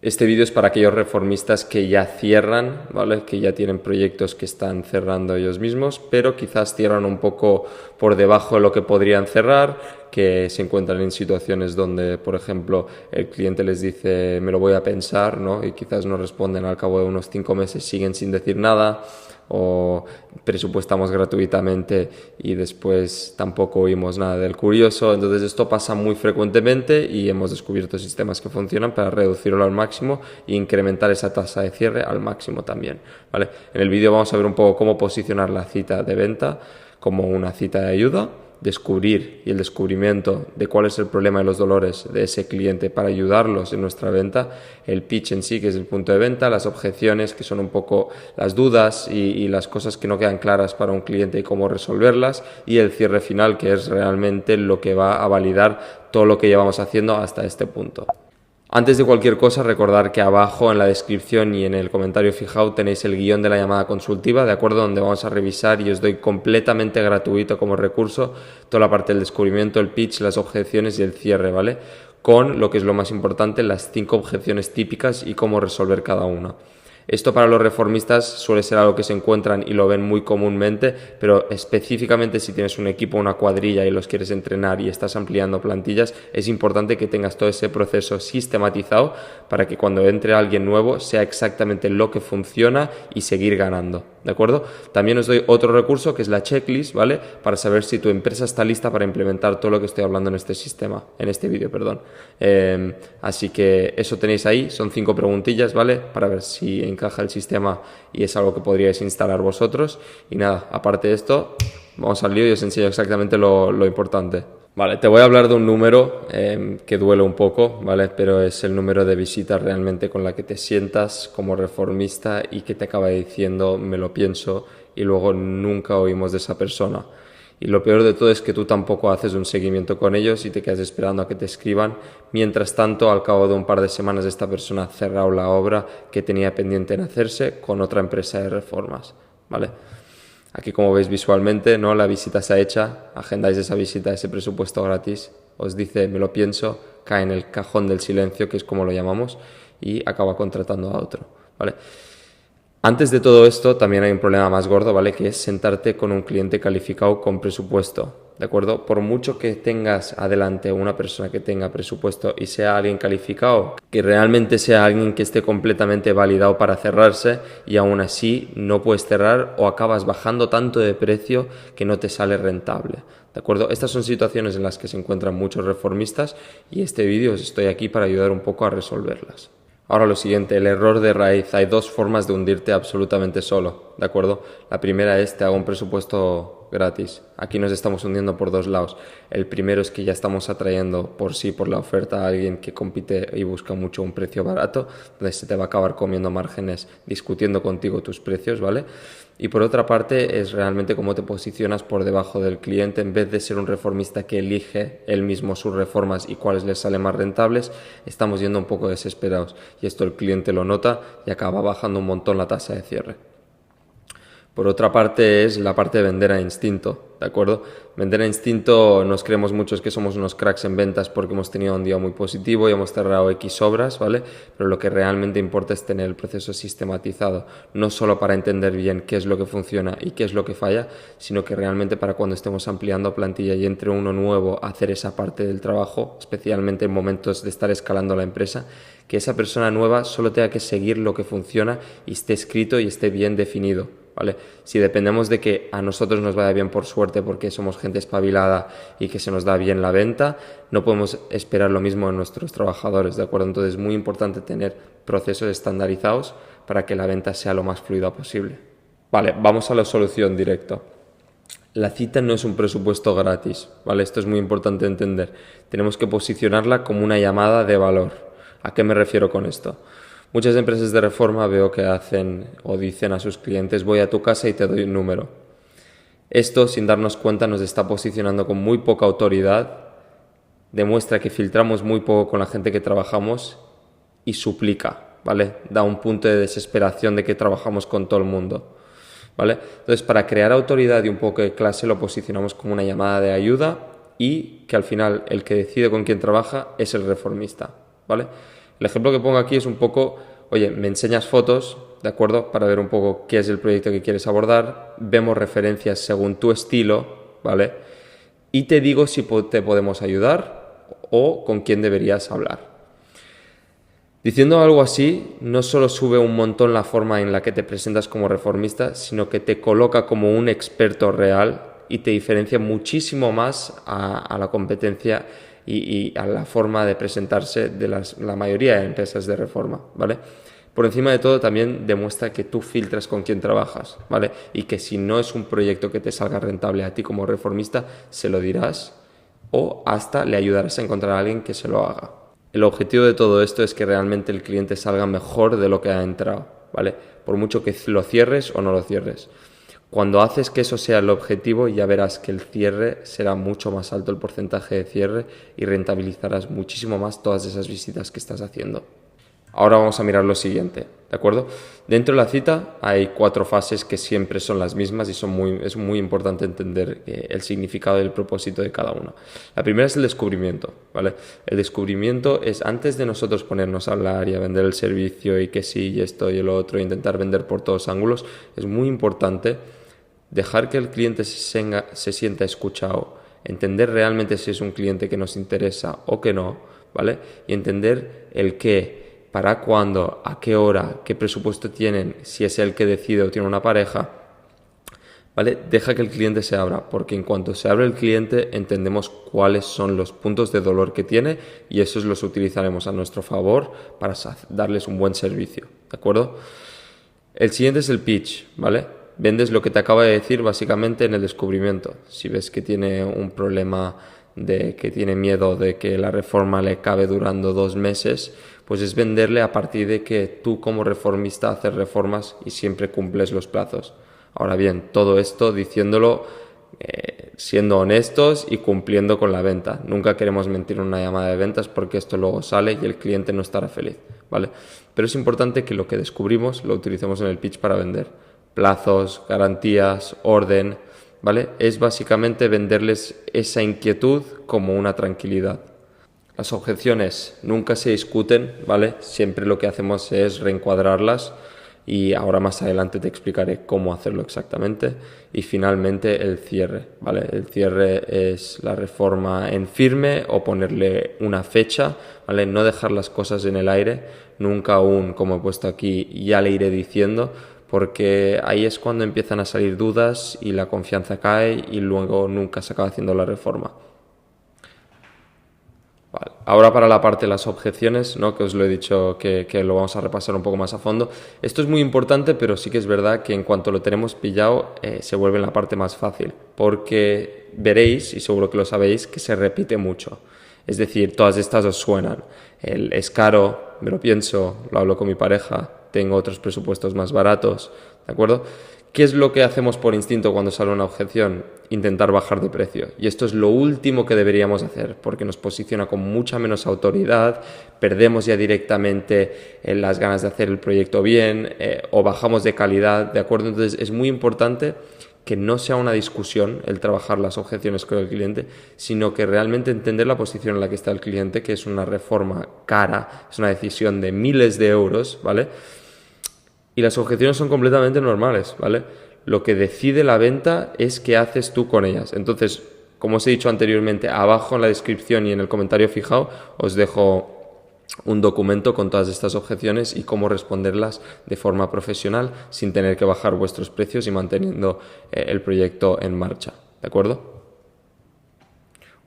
Este vídeo es para aquellos reformistas que ya cierran, ¿vale? Que ya tienen proyectos que están cerrando ellos mismos, pero quizás cierran un poco por debajo de lo que podrían cerrar, que se encuentran en situaciones donde, por ejemplo, el cliente les dice me lo voy a pensar, ¿no? Y quizás no responden al cabo de unos 5 meses, siguen sin decir nada, o presupuestamos gratuitamente y después tampoco oímos nada del curioso. Entonces esto pasa muy frecuentemente y hemos descubierto sistemas que funcionan para reducirlo al máximo e incrementar esa tasa de cierre al máximo también, ¿vale? En el vídeo vamos a ver un poco cómo posicionar la cita de venta como una cita de ayuda, descubrir y el descubrimiento de cuál es el problema y los dolores de ese cliente para ayudarlos en nuestra venta, el pitch en sí, que es el punto de venta, las objeciones, que son un poco las dudas y las cosas que no quedan claras para un cliente y cómo resolverlas, y el cierre final, que es realmente lo que va a validar todo lo que llevamos haciendo hasta este punto. Antes de cualquier cosa, recordar que abajo en la descripción y en el comentario fijado tenéis el guión de la llamada consultiva, ¿de acuerdo? Donde vamos a revisar y os doy completamente gratuito como recurso toda la parte del descubrimiento, el pitch, las objeciones y el cierre, ¿vale? Con lo que es lo más importante, las 5 objeciones típicas y cómo resolver cada una. Esto para los reformistas suele ser algo que se encuentran y lo ven muy comúnmente, pero específicamente si tienes un equipo, una cuadrilla y los quieres entrenar y estás ampliando plantillas, es importante que tengas todo ese proceso sistematizado para que cuando entre alguien nuevo sea exactamente lo que funciona y seguir ganando, ¿de acuerdo? También os doy otro recurso que es la checklist, ¿vale? Para saber si tu empresa está lista para implementar todo lo que estoy hablando en este sistema, en este vídeo, perdón. Así que eso tenéis ahí, son 5 preguntillas, ¿vale? Para ver si encaja el sistema y es algo que podríais instalar vosotros. Y nada, aparte de esto, vamos al lío y os enseño exactamente lo importante. Vale, te voy a hablar de un número que duele un poco, ¿vale? Pero es el número de visitas realmente con la que te sientas como reformista y que te acaba diciendo me lo pienso y luego nunca oímos de esa persona. Y lo peor de todo es que tú tampoco haces un seguimiento con ellos y te quedas esperando a que te escriban. Mientras tanto, al cabo de un par de semanas, esta persona ha cerrado la obra que tenía pendiente en hacerse con otra empresa de reformas, ¿vale? Aquí, como veis visualmente, ¿no? La visita está hecha, agendáis esa visita, ese presupuesto gratis, os dice me lo pienso, cae en el cajón del silencio, que es como lo llamamos, y acaba contratando a otro, ¿vale? Antes de todo esto, también hay un problema más gordo, ¿vale? Que es sentarte con un cliente calificado con presupuesto, ¿de acuerdo? Por mucho que tengas adelante una persona que tenga presupuesto y sea alguien calificado, que realmente sea alguien que esté completamente validado para cerrarse y aún así no puedes cerrar o acabas bajando tanto de precio que no te sale rentable, ¿de acuerdo? Estas son situaciones en las que se encuentran muchos reformistas y este vídeo os estoy aquí para ayudar un poco a resolverlas. Ahora lo siguiente, el error de raíz. Hay 2 formas de hundirte absolutamente solo, ¿de acuerdo? La primera es te hago un presupuesto gratis. Aquí nos estamos hundiendo por 2 lados. El primero es que ya estamos atrayendo por la oferta a alguien que compite y busca mucho un precio barato, donde se te va a acabar comiendo márgenes discutiendo contigo tus precios, ¿vale? Y por otra parte es realmente cómo te posicionas por debajo del cliente en vez de ser un reformista que elige él mismo sus reformas y cuáles les salen más rentables, estamos yendo un poco desesperados y esto el cliente lo nota y acaba bajando un montón la tasa de cierre. Por otra parte es la parte de vender a instinto, ¿de acuerdo? Vender a instinto nos creemos muchos que somos unos cracks en ventas porque hemos tenido un día muy positivo y hemos cerrado X obras, ¿vale? Pero lo que realmente importa es tener el proceso sistematizado, no solo para entender bien qué es lo que funciona y qué es lo que falla, sino que realmente para cuando estemos ampliando plantilla y entre uno nuevo a hacer esa parte del trabajo, especialmente en momentos de estar escalando la empresa, que esa persona nueva solo tenga que seguir lo que funciona y esté escrito y esté bien definido, ¿vale? Si dependemos de que a nosotros nos vaya bien por suerte porque somos gente espabilada y que se nos da bien la venta, no podemos esperar lo mismo en nuestros trabajadores, ¿de acuerdo? Entonces es muy importante tener procesos estandarizados para que la venta sea lo más fluida posible. Vale, vamos a la solución directa. La cita no es un presupuesto gratis, ¿vale? Esto es muy importante entender. Tenemos que posicionarla como una llamada de valor. ¿A qué me refiero con esto? Muchas empresas de reforma veo que hacen o dicen a sus clientes voy a tu casa y te doy un número. Esto, sin darnos cuenta, nos está posicionando con muy poca autoridad, demuestra que filtramos muy poco con la gente que trabajamos y suplica, ¿vale? Da un punto de desesperación de que trabajamos con todo el mundo, ¿vale? Entonces, para crear autoridad y un poco de clase lo posicionamos como una llamada de ayuda y que al final el que decide con quién trabaja es el reformista, ¿vale? El ejemplo que pongo aquí es un poco, oye, me enseñas fotos, ¿de acuerdo? Para ver un poco qué es el proyecto que quieres abordar, vemos referencias según tu estilo, ¿vale? Y te digo si te podemos ayudar o con quién deberías hablar. Diciendo algo así, no solo sube un montón la forma en la que te presentas como reformista, sino que te coloca como un experto real y te diferencia muchísimo más a la competencia y a la forma de presentarse de la mayoría de empresas de reforma, ¿vale? Por encima de todo, también demuestra que tú filtras con quién trabajas, ¿vale? Y que si no es un proyecto que te salga rentable a ti como reformista, se lo dirás o hasta le ayudarás a encontrar a alguien que se lo haga. El objetivo de todo esto es que realmente el cliente salga mejor de lo que ha entrado, ¿vale? Por mucho que lo cierres o no lo cierres. Cuando haces que eso sea el objetivo, ya verás que el cierre será mucho más alto, el porcentaje de cierre, y rentabilizarás muchísimo más todas esas visitas que estás haciendo. Ahora vamos a mirar lo siguiente, ¿de acuerdo? Dentro de la cita hay 4 fases que siempre son las mismas y es muy importante entender el significado y el propósito de cada una. La primera es el descubrimiento, ¿vale? El descubrimiento es antes de nosotros ponernos a hablar y a vender el servicio y que sí y esto y lo otro, e intentar vender por todos ángulos, es muy importante dejar que el cliente se sienta escuchado, entender realmente si es un cliente que nos interesa o que no, ¿vale? Y entender el qué, para cuándo, a qué hora, qué presupuesto tienen, si es él que decide o tiene una pareja, ¿vale? Deja que el cliente se abra, porque en cuanto se abre el cliente entendemos cuáles son los puntos de dolor que tiene y esos los utilizaremos a nuestro favor para darles un buen servicio, ¿de acuerdo? El siguiente es el pitch, ¿vale? Vendes lo que te acabo de decir básicamente en el descubrimiento. Si ves que tiene un problema de que tiene miedo de que la reforma le acabe durando 2 meses, pues es venderle a partir de que tú como reformista haces reformas y siempre cumples los plazos. Ahora bien, todo esto diciéndolo siendo honestos y cumpliendo con la venta. Nunca queremos mentir en una llamada de ventas porque esto luego sale y el cliente no estará feliz, ¿vale? Pero es importante que lo que descubrimos lo utilicemos en el pitch para vender. Plazos, garantías, orden, ¿vale? Es básicamente venderles esa inquietud como una tranquilidad. Las objeciones nunca se discuten, ¿vale? Siempre lo que hacemos es reencuadrarlas y ahora más adelante te explicaré cómo hacerlo exactamente. Y finalmente el cierre, ¿vale? El cierre es la reforma en firme o ponerle una fecha, ¿vale? No dejar las cosas en el aire, nunca aún, como he puesto aquí, ya le iré diciendo, porque ahí es cuando empiezan a salir dudas y la confianza cae y luego nunca se acaba haciendo la reforma. Vale. Ahora para la parte de las objeciones, ¿no? Que os lo he dicho que lo vamos a repasar un poco más a fondo. Esto es muy importante, pero sí que es verdad que en cuanto lo tenemos pillado se vuelve la parte más fácil, porque veréis, y seguro que lo sabéis, que se repite mucho. Es decir, todas estas os suenan. Es caro, me lo pienso, lo hablo con mi pareja, tengo otros presupuestos más baratos, ¿de acuerdo? ¿Qué es lo que hacemos por instinto cuando sale una objeción? Intentar bajar de precio. Y esto es lo último que deberíamos hacer, porque nos posiciona con mucha menos autoridad, perdemos ya directamente las ganas de hacer el proyecto bien o bajamos de calidad, ¿de acuerdo? Entonces es muy importante que no sea una discusión el trabajar las objeciones con el cliente, sino que realmente entender la posición en la que está el cliente, que es una reforma cara, es una decisión de miles de euros, ¿vale? Y las objeciones son completamente normales, ¿vale? Lo que decide la venta es qué haces tú con ellas. Entonces, como os he dicho anteriormente, abajo en la descripción y en el comentario fijado os dejo un documento con todas estas objeciones y cómo responderlas de forma profesional sin tener que bajar vuestros precios y manteniendo el proyecto en marcha, ¿de acuerdo?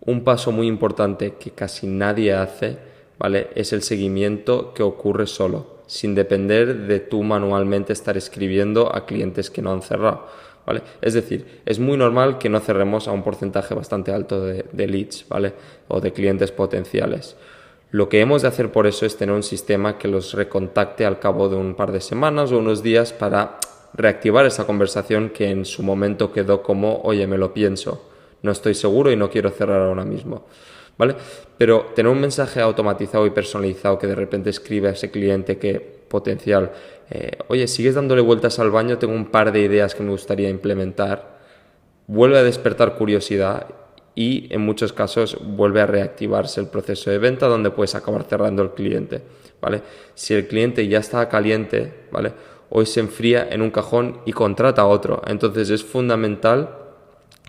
Un paso muy importante que casi nadie hace, ¿vale? Es el seguimiento que ocurre solo, sin depender de tú manualmente estar escribiendo a clientes que no han cerrado, ¿vale? Es decir, es muy normal que no cerremos a un porcentaje bastante alto de leads, ¿vale? O de clientes potenciales. Lo que hemos de hacer por eso es tener un sistema que los recontacte al cabo de un par de semanas o unos días para reactivar esa conversación que en su momento quedó como, oye, me lo pienso, no estoy seguro y no quiero cerrar ahora mismo, ¿vale? Pero tener un mensaje automatizado y personalizado que de repente escribe a ese cliente potencial, oye, sigues dándole vueltas al baño, tengo un par de ideas que me gustaría implementar, vuelve a despertar curiosidad y en muchos casos vuelve a reactivarse el proceso de venta donde puedes acabar cerrando el cliente. ¿vale? Si el cliente ya está caliente, ¿vale? Hoy se enfría en un cajón y contrata a otro. Entonces es fundamental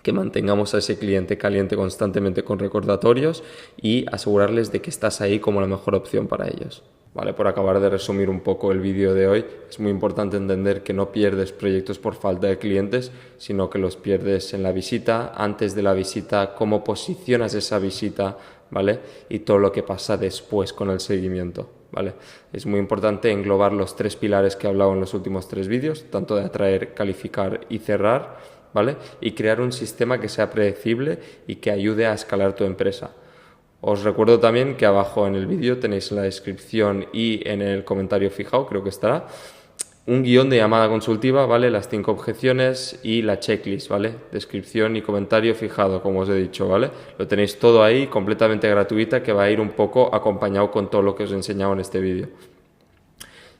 que mantengamos a ese cliente caliente constantemente con recordatorios y asegurarles de que estás ahí como la mejor opción para ellos. Vale, por acabar de resumir un poco el vídeo de hoy, es muy importante entender que no pierdes proyectos por falta de clientes, sino que los pierdes en la visita, antes de la visita, cómo posicionas esa visita, ¿vale? Y todo lo que pasa después con el seguimiento, ¿vale? Es muy importante englobar los 3 pilares que he hablado en los últimos 3 vídeos, tanto de atraer, calificar y cerrar, ¿vale? Y crear un sistema que sea predecible y que ayude a escalar tu empresa. Os recuerdo también que abajo en el vídeo tenéis en la descripción y en el comentario fijado, creo que estará, un guión de llamada consultiva, ¿vale? Las 5 objeciones y la checklist, ¿vale? Descripción y comentario fijado, como os he dicho, ¿vale? Lo tenéis todo ahí, completamente gratuita, que va a ir un poco acompañado con todo lo que os he enseñado en este vídeo.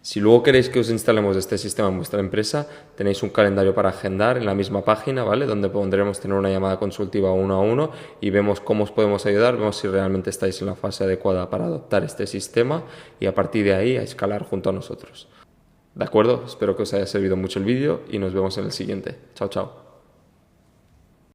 Si luego queréis que os instalemos este sistema en vuestra empresa, tenéis un calendario para agendar en la misma página, ¿vale? Donde pondremos tener una llamada consultiva 1 a 1 y vemos cómo os podemos ayudar, vemos si realmente estáis en la fase adecuada para adoptar este sistema y a partir de ahí a escalar junto a nosotros. ¿De acuerdo? Espero que os haya servido mucho el vídeo y nos vemos en el siguiente. Chao, chao.